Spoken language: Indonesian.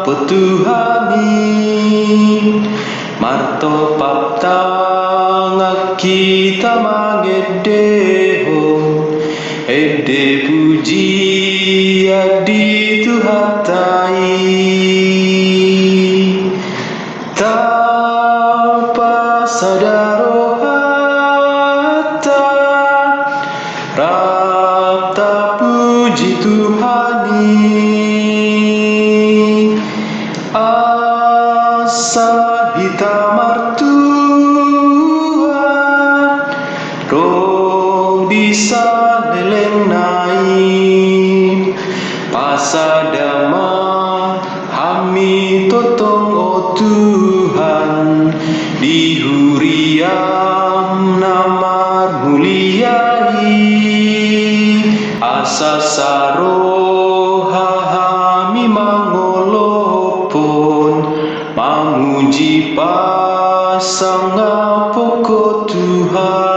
petuhani marto papta ngakita mangedeho ede puji adi tuhatai tanpa sadaro hatta rapta puji Tuhani asa hitamartuhan roh bisa nelenai pasadama hami totong o Tuhan di huriam namar muliai asa saroha hami mangolopon mamuji pasang pokok Tuhan.